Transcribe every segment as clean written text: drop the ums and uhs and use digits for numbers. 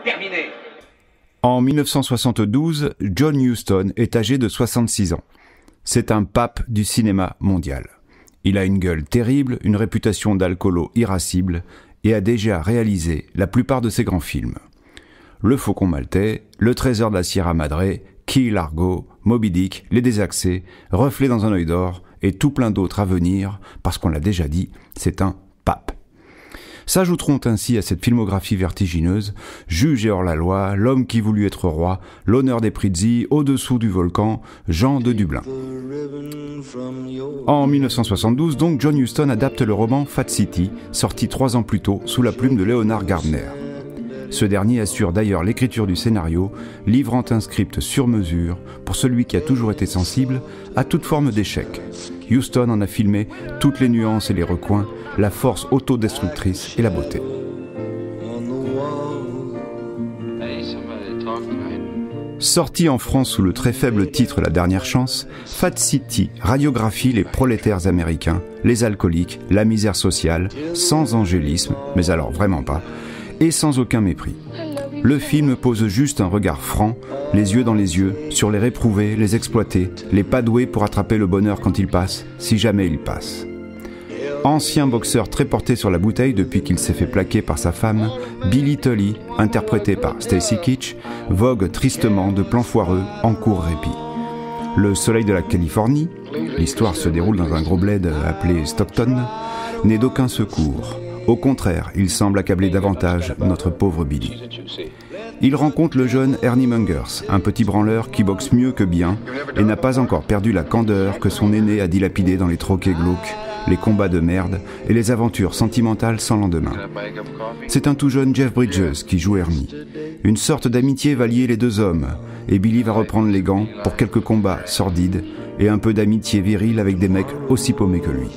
Terminé. En 1972, John Huston est âgé de 66 ans. C'est un pape du cinéma mondial. Il a une gueule terrible, une réputation d'alcoolo irascible et a déjà réalisé la plupart de ses grands films. Le Faucon Maltais, Le Trésor de la Sierra Madre, Key Largo, Moby Dick, Les Désaxés, Reflet dans un œil d'or et tout plein d'autres à venir, parce qu'on l'a déjà dit, c'est un pape. S'ajouteront ainsi à cette filmographie vertigineuse Juge et hors-la-loi, L'homme qui voulut être roi, L'honneur des Prizzi, Au-dessous du volcan, Jean de Dublin. En 1972, donc, John Huston adapte le roman Fat City, sorti 3 ans plus tôt sous la plume de Leonard Gardner. Ce dernier assure d'ailleurs l'écriture du scénario, livrant un script sur mesure pour celui qui a toujours été sensible à toute forme d'échec. Huston en a filmé toutes les nuances et les recoins, la force autodestructrice et la beauté. Sorti en France sous le très faible titre La Dernière Chance, Fat City radiographie les prolétaires américains, les alcooliques, la misère sociale, sans angélisme, mais alors vraiment pas, et sans aucun mépris. Le film pose juste un regard franc, les yeux dans les yeux, sur les réprouvés, les exploités, les pas doués pour attraper le bonheur quand il passe, si jamais il passe. Ancien boxeur très porté sur la bouteille depuis qu'il s'est fait plaquer par sa femme, Billy Tully, interprété par Stacy Keach, vogue tristement de plans foireux en court répit. Le soleil de la Californie, l'histoire se déroule dans un gros bled appelé Stockton, n'est d'aucun secours. Au contraire, il semble accabler davantage notre pauvre Billy. Il rencontre le jeune Ernie Mungers, un petit branleur qui boxe mieux que bien et n'a pas encore perdu la candeur que son aîné a dilapidée dans les troquets glauques, les combats de merde et les aventures sentimentales sans lendemain. C'est un tout jeune Jeff Bridges qui joue Ernie. Une sorte d'amitié va lier les deux hommes et Billy va reprendre les gants pour quelques combats sordides et un peu d'amitié virile avec des mecs aussi paumés que lui.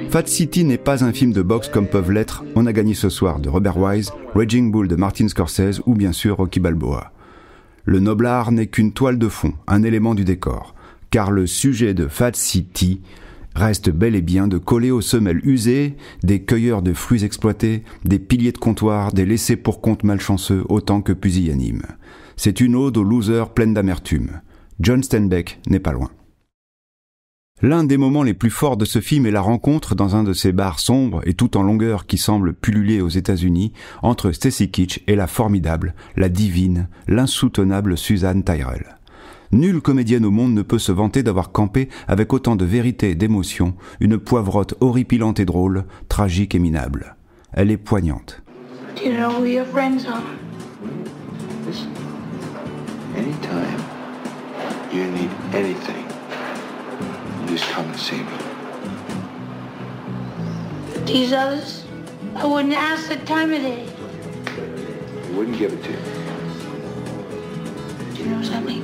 Fat City n'est pas un film de boxe comme peuvent l'être On a gagné ce soir de Robert Wise, Raging Bull de Martin Scorsese ou bien sûr Rocky Balboa. Le noblard n'est qu'une toile de fond, un élément du décor, car le sujet de Fat City reste bel et bien de coller aux semelles usées des cueilleurs de fruits exploités, des piliers de comptoir, des laissés pour compte malchanceux autant que pusillanimes. C'est une ode aux losers pleine d'amertume. John Steinbeck n'est pas loin. L'un des moments les plus forts de ce film est la rencontre dans un de ces bars sombres et tout en longueur qui semblent pulluler aux États-Unis entre Stacy Keach et la formidable, la divine, l'insoutenable Susan Tyrrell. Nulle comédienne au monde ne peut se vanter d'avoir campé avec autant de vérité et d'émotion une poivrotte horripilante et drôle, tragique et minable. Elle est poignante. Do you know who your friends are? Listen, anytime you need anything, just come and see me. These others? I wouldn't ask the time of day. I wouldn't give it to you. Do you know something?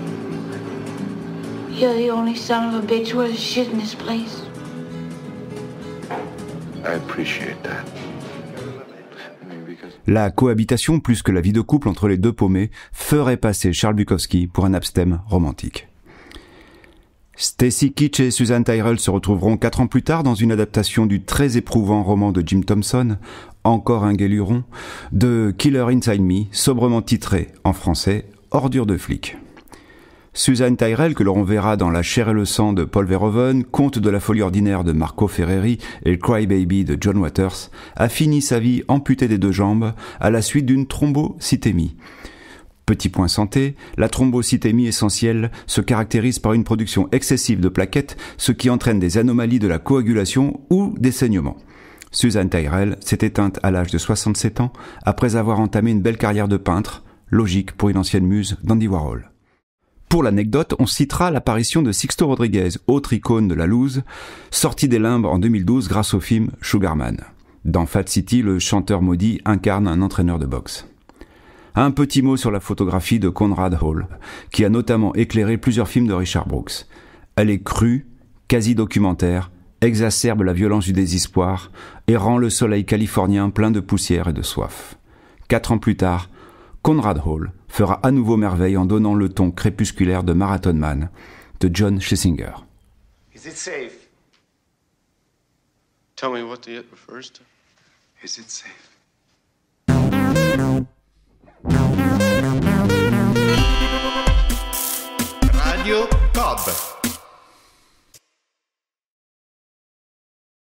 You're the only son of a bitch worth shit in this place. I appreciate that. La cohabitation, plus que la vie de couple entre les deux paumés, ferait passer Charles Bukowski pour un abstem romantique. Stacy Keach et Susan Tyrrell se retrouveront 4 ans plus tard dans une adaptation du très éprouvant roman de Jim Thompson, Encore un guéluron, de Killer Inside Me, sobrement titré, en français, Ordure de flic. Susan Tyrrell, que l'on verra dans La chair et le sang de Paul Verhoeven, Conte de la folie ordinaire de Marco Ferreri et Cry Baby de John Waters, a fini sa vie amputée des 2 jambes à la suite d'une thrombocytémie. Petit point santé, la thrombocytémie essentielle se caractérise par une production excessive de plaquettes, ce qui entraîne des anomalies de la coagulation ou des saignements. Susan Tyrrell s'est éteinte à l'âge de 67 ans après avoir entamé une belle carrière de peintre, logique pour une ancienne muse d'Andy Warhol. Pour l'anecdote, on citera l'apparition de Sixto Rodriguez, autre icône de la loose, sorti des limbes en 2012 grâce au film Sugarman. Dans Fat City, le chanteur maudit incarne un entraîneur de boxe. Un petit mot sur la photographie de Conrad Hall, qui a notamment éclairé plusieurs films de Richard Brooks. Elle est crue, quasi-documentaire, exacerbe la violence du désespoir et rend le soleil californien plein de poussière et de soif. 4 ans plus tard, Conrad Hall fera à nouveau merveille en donnant le ton crépusculaire de Marathon Man, de John Schlesinger. Is it safe? Tell me what the it refers to. Is it safe? Radio Cobb.